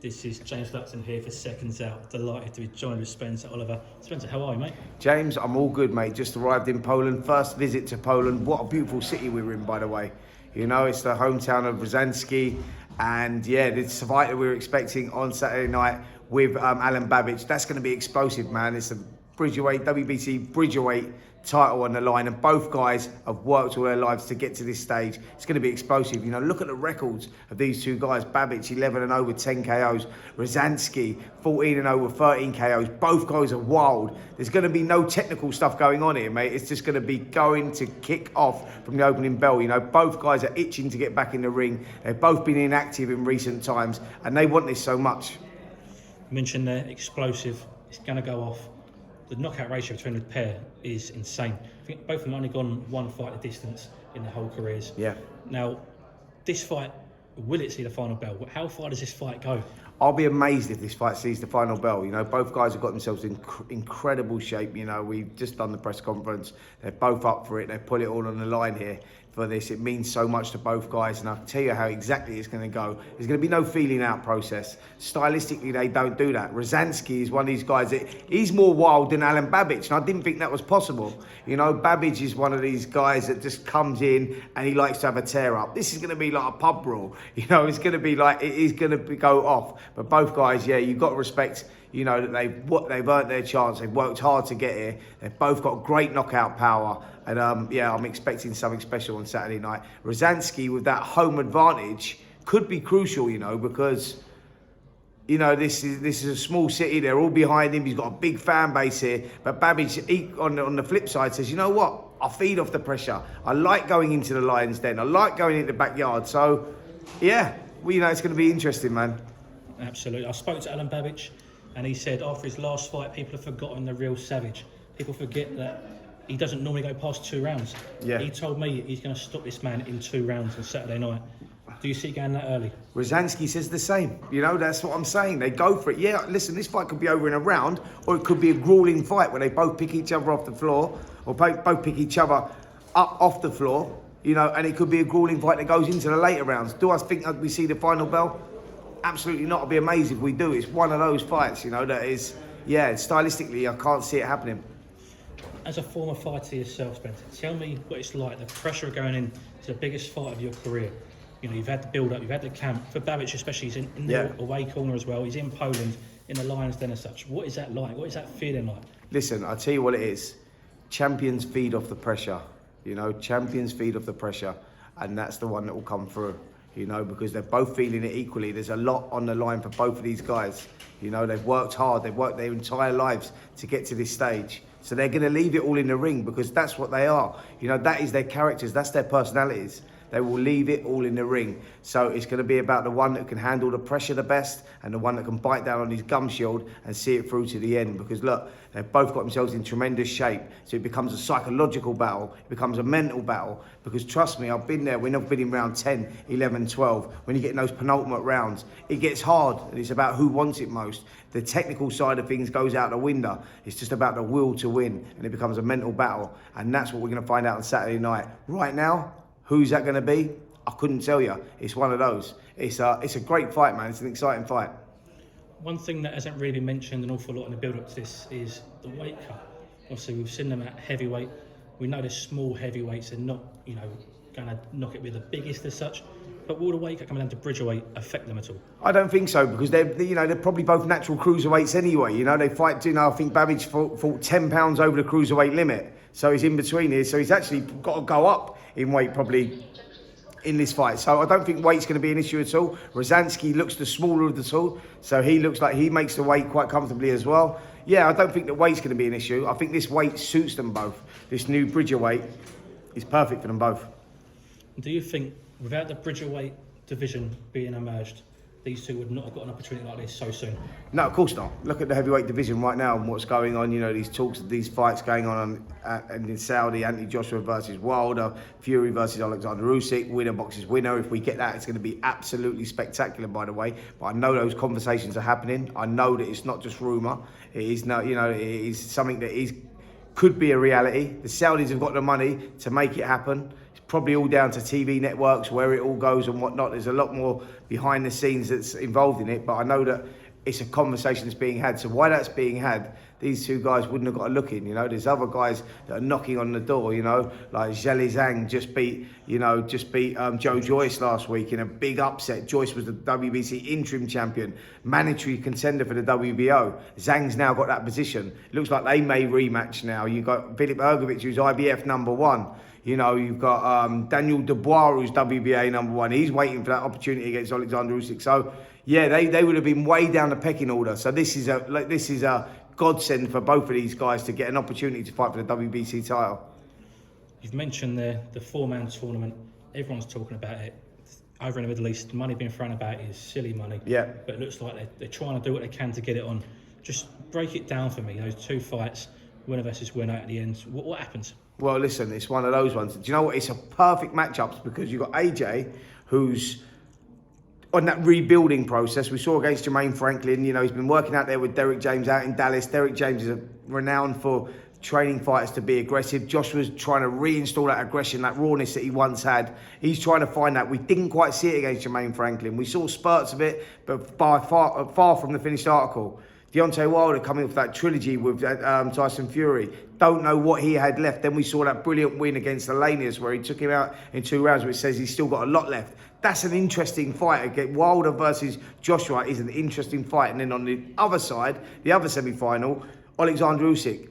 This is James Lupton here for Seconds Out. Delighted to be joined with Spencer Oliver. Spencer, how are you, mate? James, I'm all good, mate. Just arrived in Poland. First visit to Poland. What a beautiful city we're in, by the way. You know, it's the hometown of Rozanski. And yeah, this fight that we were expecting on Saturday night with Alen Babic, that's going to be explosive, man. It's a Bridgerweight, WBC Bridgerweight title on the line, and both guys have worked all their lives to get to this stage. It's going to be explosive. You know, look at the records of these two guys. Babic 11-0 with 10 KOs. Rozanski 14-0 with 13 KOs. Both guys are wild. There's going to be no technical stuff going on here, mate. It's just going to be going to kick off from the opening bell. You know, both guys are itching to get back in the ring. They've both been inactive in recent times, and they want this so much. You mentioned they're explosive. It's going to go off. The knockout ratio between the pair is insane. I think both of them only gone one fight a distance in their whole careers. Yeah. Now, this fight, will it see the final bell? How far does this fight go? I'll be amazed if this fight sees the final bell. You know, both guys have got themselves in incredible shape. You know, we've just done the press conference. They're both up for it. They put it all on the line here for this. It means so much to both guys, and I can tell you how exactly it's going to go. There's going to be no feeling out process. Stylistically, they don't do that. Rozanski is one of these guys that he's more wild than Alen Babic, and I didn't think that was possible. You know, Babic is one of these guys that just comes in and he likes to have a tear up. This is going to be like a pub brawl. You know, it's going to be like, it is going to go off. But both guys, yeah, you've got to respect, you know, that they've earned their chance. They've worked hard to get here. They've both got great knockout power. And yeah, I'm expecting something special on Saturday night. Rozanski, with that home advantage, could be crucial, you know, because, you know, this is a small city. They're all behind him. He's got a big fan base here. But Babic, on the flip side, says, you know what? I feed off the pressure. I like going into the lion's den. I like going into the backyard. So, yeah, well, you know, it's going to be interesting, man. Absolutely. I spoke to Alen Babic, and he said after his last fight, people have forgotten the real savage. People forget that he doesn't normally go past 2 rounds. Yeah. He told me he's going to stop this man in 2 rounds on Saturday night. Do you see it going that early? Rozanski says the same. You know, that's what I'm saying. They go for it. Yeah, listen, this fight could be over in a round, or it could be a grueling fight where they both pick each other off the floor, or both pick each other up off the floor, you know, and it could be a grueling fight that goes into the later rounds. Do I think that we see the final bell? Absolutely not. I'd be amazed if we do. It's one of those fights, you know, that is, yeah, stylistically, I can't see it happening. As a former fighter yourself, Spencer, tell me what it's like, the pressure of going in to the biggest fight of your career. You know, you've had the build-up, you've had the camp. For Babic especially, he's in the away corner as well. He's in Poland, in the Lions Den as such. What is that like? What is that feeling like? Listen, I'll tell you what it is. Champions feed off the pressure. You know, champions feed off the pressure. And that's the one that will come through, you know, because they're both feeling it equally. There's a lot on the line for both of these guys. You know, they've worked hard. They've worked their entire lives to get to this stage. So they're going to leave it all in the ring because that's what they are. You know, that is their characters. That's their personalities. They will leave it all in the ring. So it's going to be about the one that can handle the pressure the best and the one that can bite down on his gum shield and see it through to the end. Because look, they've both got themselves in tremendous shape. So it becomes a psychological battle. It becomes a mental battle. Because trust me, I've been there when I've been in round 10, 11, 12. When you get in those penultimate rounds, it gets hard. And it's about who wants it most. The technical side of things goes out the window. It's just about the will to win. And it becomes a mental battle. And that's what we're going to find out on Saturday night. Right now, who's that going to be? I couldn't tell you. It's one of those. It's a great fight, man. It's an exciting fight. One thing that hasn't really been mentioned an awful lot in the build-up to this is the weight cut. Obviously, we've seen them at heavyweight. We know they're small heavyweights. They're not, you know, going to knock it with the biggest as such. But will the weight cut coming down to Bridgerweight affect them at all? I don't think so, because they're probably both natural cruiserweights anyway. You know, they fight. You know, I think Babic fought 10 pounds over the cruiserweight limit, so he's in between here. So he's actually got to go up in weight probably in this fight. So I don't think weight's going to be an issue at all. Rozanski looks the smaller of the two, so he looks like he makes the weight quite comfortably as well. Yeah, I don't think the weight's going to be an issue. I think this weight suits them both. This new Bridgerweight is perfect for them both. Do you think, without the Bridgerweight division being emerged, these two would not have got an opportunity like this so soon? No, of course not. Look at the heavyweight division right now and what's going on. You know, these talks, these fights going on and in Saudi, Anthony Joshua versus Wilder, Fury versus Oleksandr Usyk, winner boxes winner. If we get that, it's going to be absolutely spectacular, by the way. But I know those conversations are happening. I know that it's not just rumour. It is, no, you know, it is something that could be a reality. The Saudis have got the money to make it happen. It's probably all down to TV networks, where it all goes and whatnot. There's a lot more behind the scenes that's involved in it, but I know that it's a conversation that's being had. So why that's being had, these two guys wouldn't have got a look in. You know, there's other guys that are knocking on the door. You know, like Zhang Zhang just beat Joe Joyce last week in a big upset. Joyce was the WBC interim champion, mandatory contender for the WBO. Zhang's now got that position. It looks like they may rematch now. You've got Filip Hrgovic, who's IBF #1. You know, you've got Daniel Dubois, who's WBA #1. He's waiting for that opportunity against Oleksandr Usyk. So, yeah, they would have been way down the pecking order. So this is a godsend for both of these guys to get an opportunity to fight for the WBC title. You've mentioned the 4-man tournament. Everyone's talking about it. Over in the Middle East, money being thrown about is silly money. Yeah. But it looks like they're trying to do what they can to get it on. Just break it down for me. Those 2 fights, winner versus winner at the end. What happens? Well, listen, it's one of those ones. Do you know what? It's a perfect matchup because you've got AJ, who's on that rebuilding process. We saw against Jermaine Franklin, you know, he's been working out there with Derek James out in Dallas. Derek James is renowned for training fighters to be aggressive. Joshua's trying to reinstall that aggression, that rawness that he once had. He's trying to find that. We didn't quite see it against Jermaine Franklin. We saw spurts of it, but by far from the finished article. Deontay Wilder coming off that trilogy with Tyson Fury. Don't know what he had left. Then we saw that brilliant win against Elenius where he took him out in 2 rounds, which says he's still got a lot left. That's an interesting fight. Again, Wilder versus Joshua is an interesting fight. And then on the other side, the other semi-final, Oleksandr Usyk.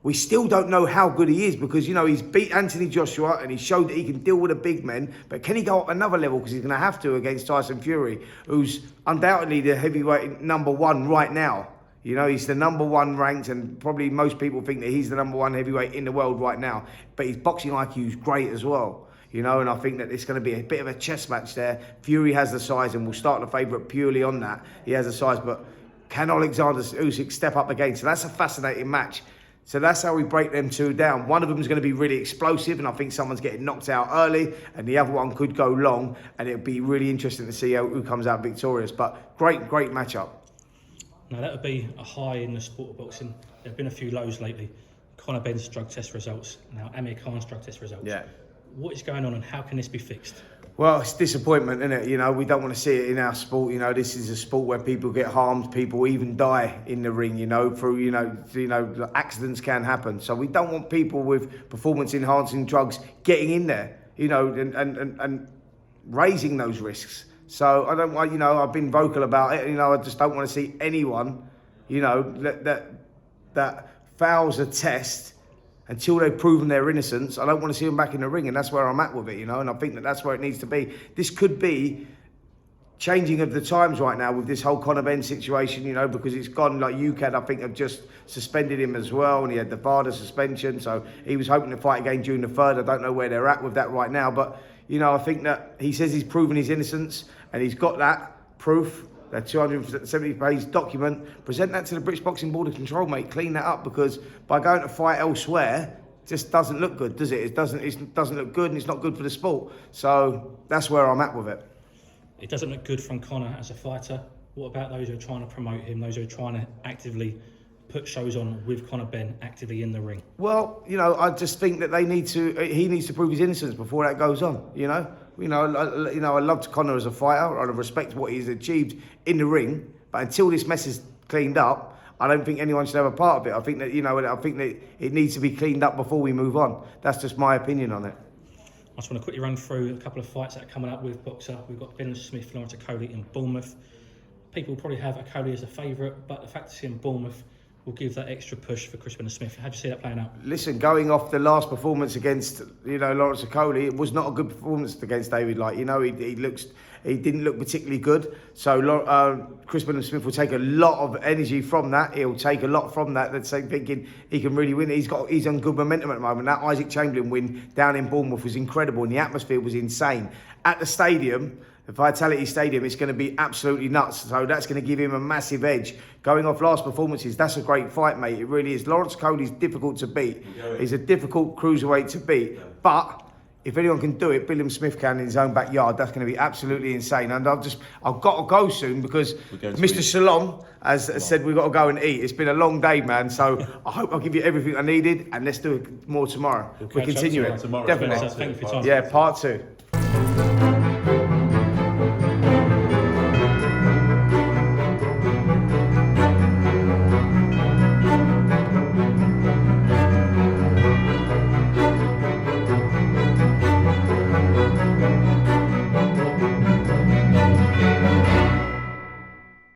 We still don't know how good he is because, you know, he's beat Anthony Joshua and he showed that he can deal with the big men. But can he go up another level? Because he's going to have to against Tyson Fury, who's undoubtedly the heavyweight #1 right now. You know, he's the #1 ranked and probably most people think that he's the #1 heavyweight in the world right now. But his boxing IQ is great as well. You know, and I think that it's going to be a bit of a chess match there. Fury has the size and will start the favourite purely on that. He has the size, but can Oleksandr Usyk step up again? So that's a fascinating match. So that's how we break them two down. One of them is going to be really explosive, and I think someone's getting knocked out early, and the other one could go long, and it'll be really interesting to see who comes out victorious. But great matchup. Now, that would be a high in the sport of boxing. There have been a few lows lately. Conor Benn's drug test results, now Amir Khan's drug test results. Yeah. What is going on and how can this be fixed? Well, it's disappointment, isn't it? You know, we don't want to see it in our sport. You know, this is a sport where people get harmed, people even die in the ring, you know, through, you know, accidents can happen. So we don't want people with performance-enhancing drugs getting in there, you know, and raising those risks. So I don't want, you know, I've been vocal about it. You know, I just don't want to see anyone, you know, that fails a test until they've proven their innocence. I don't want to see them back in the ring, and that's where I'm at with it, you know, and I think that that's where it needs to be. This could be changing of the times right now with this whole Conor Benn situation, you know, because it's gone, like UCAD, I think, have just suspended him as well, and he had the VADA suspension, so he was hoping to fight again June the 3rd. I don't know where they're at with that right now, but, you know, I think that he says he's proven his innocence, and he's got that proof, that 270-page document. Present that to the British Boxing Board of Control, mate. Clean that up, because by going to fight elsewhere, it just doesn't look good, does it? It doesn't look good, and it's not good for the sport. So that's where I'm at with it. It doesn't look good from Conor as a fighter. What about those who are trying to promote him, those who are trying to actively put shows on with Conor Benn actively in the ring? Well, you know, I just think that he needs to prove his innocence before that goes on, you know? I loved Conor as a fighter. I respect what he's achieved in the ring, but until this mess is cleaned up, I don't think anyone should have a part of it. I think that it needs to be cleaned up before we move on. That's just my opinion on it. I just want to quickly run through a couple of fights that are coming up with Boxer. We've got Ben Smith, Lawrence Okolie in Bournemouth. People probably have Okolie as a favourite, but the fact that he's in Bournemouth will give that extra push for Chris Smith. How do you see that playing out? Listen, going off the last performance against, you know, Lawrence Okolie, it was not a good performance against David Light. You know, he didn't look particularly good. So Chris Smith will take a lot of energy from that. He'll take a lot from that. That's thinking he can really win. He's on good momentum at the moment. That Isaac Chamberlain win down in Bournemouth was incredible, and the atmosphere was insane at the stadium. The Vitality Stadium, it's going to be absolutely nuts. So that's going to give him a massive edge. Going off last performances, that's a great fight, mate. It really is. Lawrence Okolie's difficult to beat. He's a difficult cruiserweight to beat. But if anyone can do it, Billiam Smith can in his own backyard. That's going to be absolutely insane. And I've got to go soon because Mr. Shalom has said we've got to go and eat. It's been a long day, man. So I hope I'll give you everything I needed, and let's do it more tomorrow. We'll continue it. Tomorrow. Definitely. Thank you for your time. Yeah, part 2.